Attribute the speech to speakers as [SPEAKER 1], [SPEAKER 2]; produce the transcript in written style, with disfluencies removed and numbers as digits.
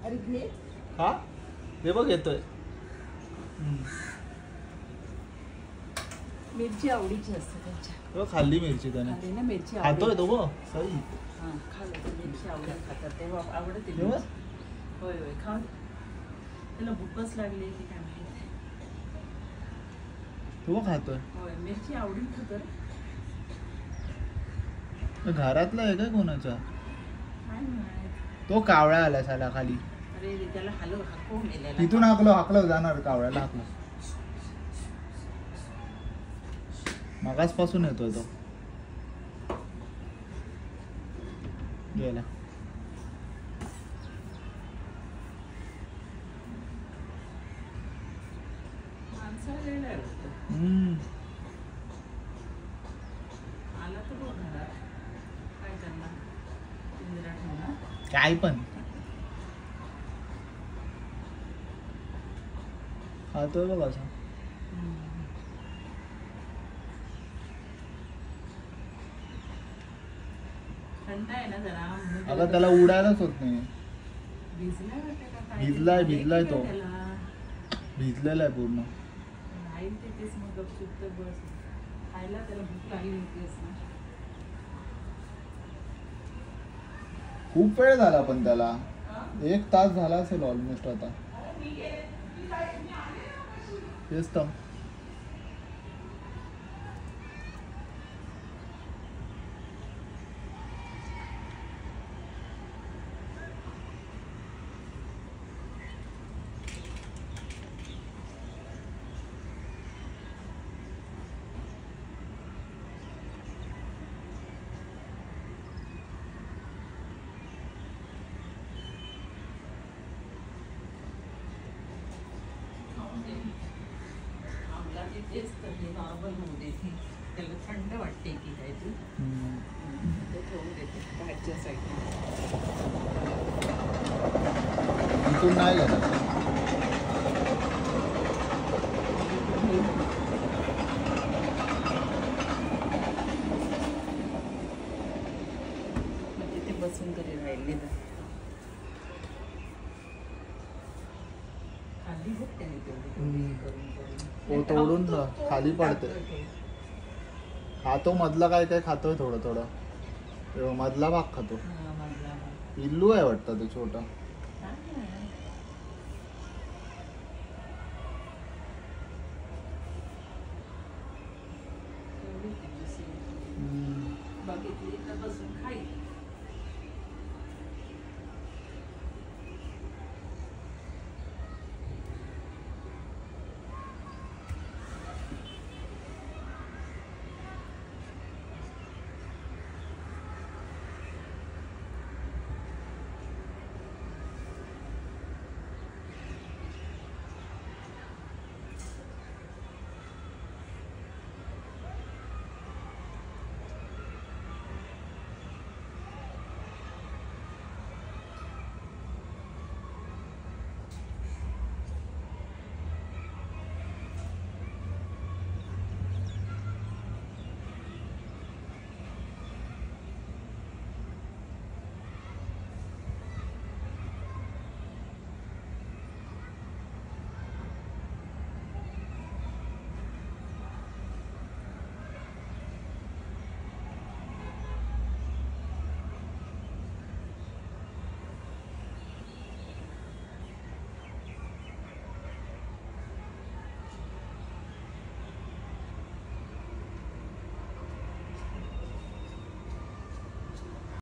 [SPEAKER 1] अरे घे.
[SPEAKER 2] हा हे बघ येतोय.
[SPEAKER 1] मिरची आवडीची असते त्यांच्या.
[SPEAKER 2] तेव्हा खाल्ली मिरची त्याने.
[SPEAKER 1] खाल्ली ना मिरची
[SPEAKER 2] खातोय तो बघ सई.
[SPEAKER 1] हां खाल्लं मिरची आवडत खातात तेव्हा आवडते
[SPEAKER 2] तेव्हा?
[SPEAKER 1] होय होय खाऊ. त्याला भूकच लागली की काय माहिती.
[SPEAKER 2] तो खातोय.
[SPEAKER 1] होय मिरची आवडीन खातो रे.
[SPEAKER 2] घरातला आहे काय कोणाच्या?
[SPEAKER 1] काय माहित.
[SPEAKER 2] तो कावळा आला साला खाली.
[SPEAKER 1] अरे त्याला हाकवून गेलेला.
[SPEAKER 2] तिथून हाकलं जाणार कावळ्याला हाकलं. मगासपासून येतोय तो. गेला.
[SPEAKER 1] माणसाला वेळ आहे वाटतं. आला तर बघ घरात. काय करणार? पिंजरा ठेवणार.
[SPEAKER 2] काय पण खातोय बघ असं.
[SPEAKER 1] थंड आहे ना जरा म्हणून
[SPEAKER 2] अगं त्याला उडायलाच होत नाही.
[SPEAKER 1] भिजलाय वाटतं का काय?
[SPEAKER 2] भिजलाय तो.
[SPEAKER 1] त्याला
[SPEAKER 2] भिजलेला आहे पूर्ण.
[SPEAKER 1] नाही तिथेच मग गपचूप तर बस. खायला त्याला भूक लागली होती असं.
[SPEAKER 2] खूप वेळ झाला पण त्याला 1 तास झाला असेल ऑलमोस्ट आता. तेच तर.
[SPEAKER 1] तेच तर हे नॉर्मल होऊ देते. त्याला थंड वाटते की काय ती ते ठेवून देते बाहेरच्या साईडला.
[SPEAKER 2] इथून नाही गेला.
[SPEAKER 1] तिथे बसून तरी राहिले तर खाली बघ त्याने तेवढी करून
[SPEAKER 2] तोडून खाली पडते. खातो मधला काय काय खातोय थोडं थोडं. मधला भाग खातो. पिल्लू आहे वाटतं तो छोटा.